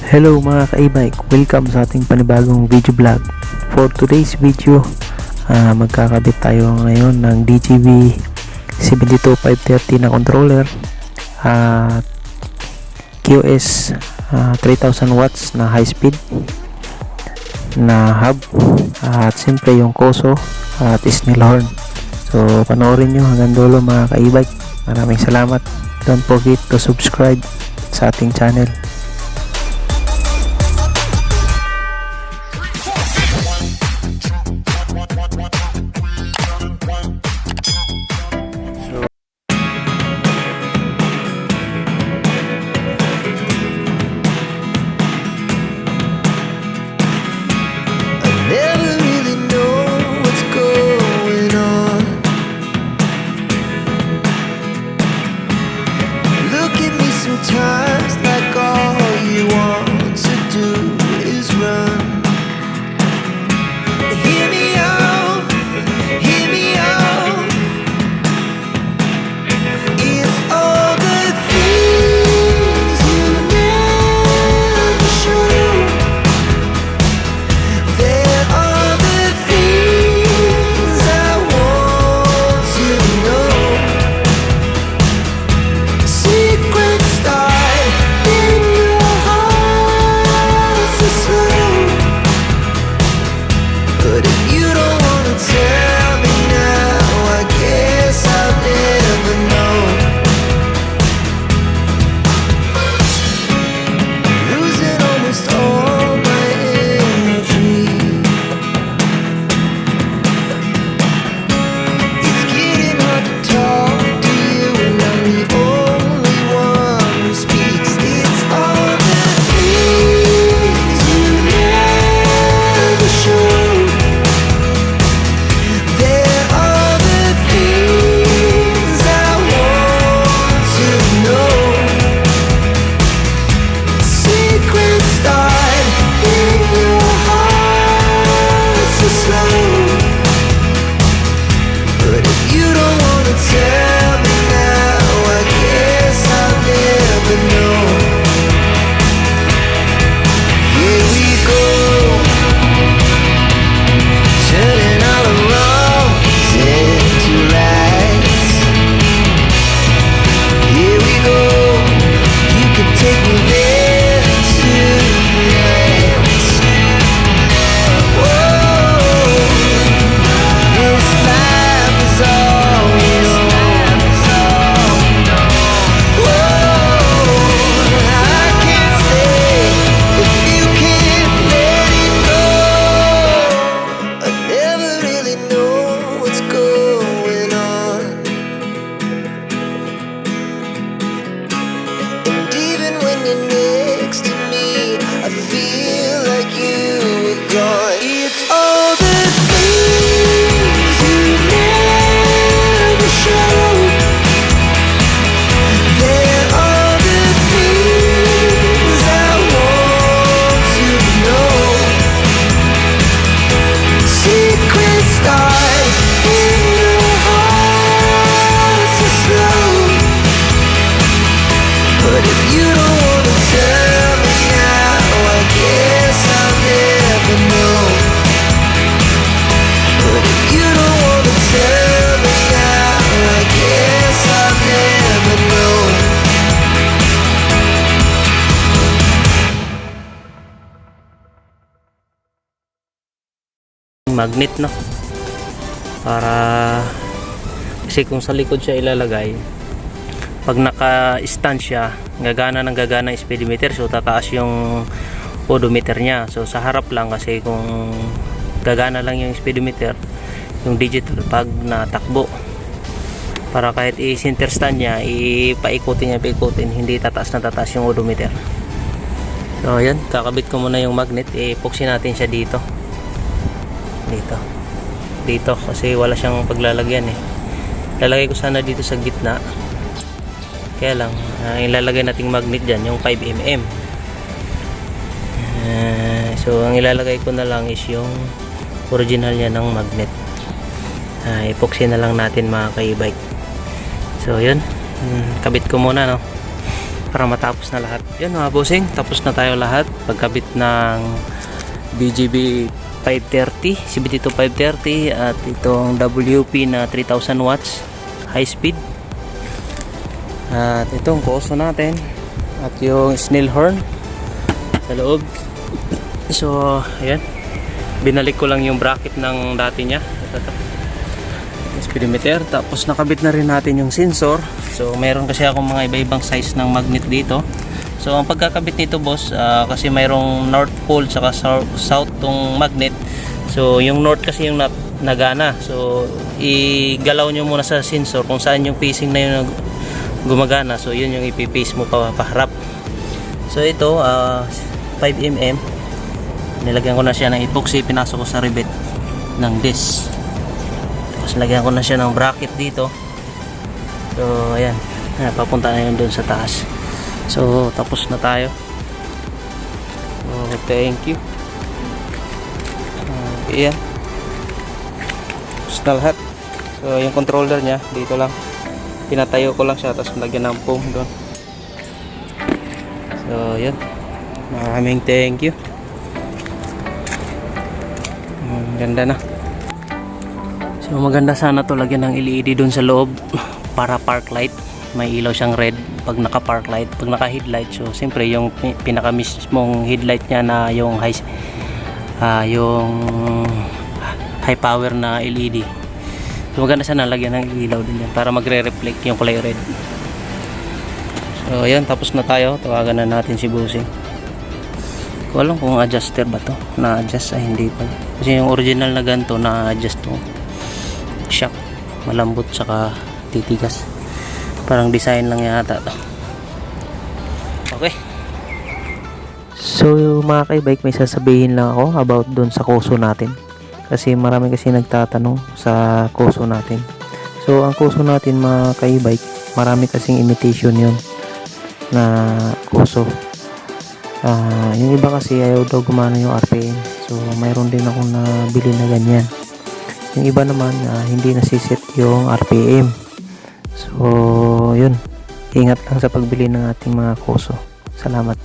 Hello mga ka-e-bike, welcome sa ating panibagong video vlog. For today's video, magkakabit tayo ngayon ng DJV 72530 na controller at QS 3000 watts na high speed na hub at siyempre yung Koso at Snell horn. So panoorin nyo hanggang dulo mga ka-e-bike. Maraming salamat. Don't forget to subscribe sa ating channel. Sometimes like all you want to do is run. Hear me out, hear me out. It's all the things you never show. There are the things I want to know. Secret start in your heart so slow. But if you don't wanna tell me now, I guess I'll never know. Losing almost all my energy. It's getting hard to talk to you, and I'm the only one who speaks. It's all the things you never show. There are the things I want to know. Secret start in your heart so slow. But if you don't wanna tell me now, I guess I'll never know. Here we go, turning all the wrongs into rights. Here we go, you can take me there tonight. Whoa, this life is all we know. Whoa, I can't stay if you can't let it go. I never really know what's going on, and even when you're next to me, I feel like you were gone. It's all the things you never show. There are the things I want to know. Secret start in your heart so slow. But if you don't wanna tell me now, I guess I'll never know. But if you don't wanna tell me now, I guess I'll never know. Magnet, no, para kasi kung sa likod siya ilalagay, pag naka-stand siya, gagana ng gagana yung speedometer, so tataas yung odometer niya. So sa harap lang, kasi kung gagana lang yung speedometer, yung digital pag natakbo, para kahit i-center stand niya, ipaikutin, hindi tataas na tataas yung odometer. So ayan, kakabit ko muna yung magnet, ipuksin natin siya dito kasi wala siyang paglalagyan lalagay ko sana dito sa gitna, kaya lang ilalagay nating magnet dyan, yung 5mm. So ang ilalagay ko na lang is yung original niya ng magnet. Ipuksin na lang natin mga ka-e-bike. So yun, kabit ko muna, no. para matapos na lahat. Yan mga bossing, tapos na tayo lahat pagkabit ng BGB 530, CBT2 530 at itong WP na 3000 watts high speed. At itong koso natin at yung snail horn sa loob. So ayan, binalik ko lang yung bracket ng dati niya. Ito. Speedometer, tapos nakabit na rin natin yung sensor. So meron kasi akong mga iba-ibang size ng magnet dito. So ang pagkakabit nito boss, kasi mayroong north pole saka south tong magnet. So yung north kasi yung nagana. So igalaw nyo muna sa sensor kung saan yung facing na yun gumagana. So yun yung ipipace mo paharap. So ito 5mm, nilagyan ko na siya ng epoxy, pinasok ko sa rivet ng disc. Tapos lagyan ko na siya ng bracket dito. So ayan, papunta na yun dun sa taas. So tapos na tayo. So thank you. Ayan, tapos na lahat. So yung controller nya dito lang, pinatayo ko lang siya, tapos lagyan ng foam doon. So yun, maraming thank you. Ganda na. So maganda sana to lagyan ng LED doon sa loob para park light. May ilaw siyang red pag naka park light, pag naka headlight. So siyempre yung pinaka mismong headlight niya na yung high power na LED. So maganda sana lagyan ng ilaw din yan para magre-reflect yung kulay red. So ayan, tapos na tayo. Tawagan na natin si Bossing. Ko alam kung adjuster ba to, na-adjust ay hindi pa. Kasi yung original na ganito na-adjust to shock, malambot saka titigas. Parang design lang yata to. Okay. So mga ka-e-bike, may sasabihin lang ako about doon sa kuso natin. Kasi marami kasi nagtatanong sa kuso natin. So ang kuso natin mga ka-e-bike, marami kasing imitation yun na kuso. Yung iba kasi ayaw daw gumana yung RPM. So mayroon din akong nabili na ganyan. Yung iba naman hindi nasiset yung RPM. So yun, ingat lang sa pagbili ng ating mga kuso. Salamat.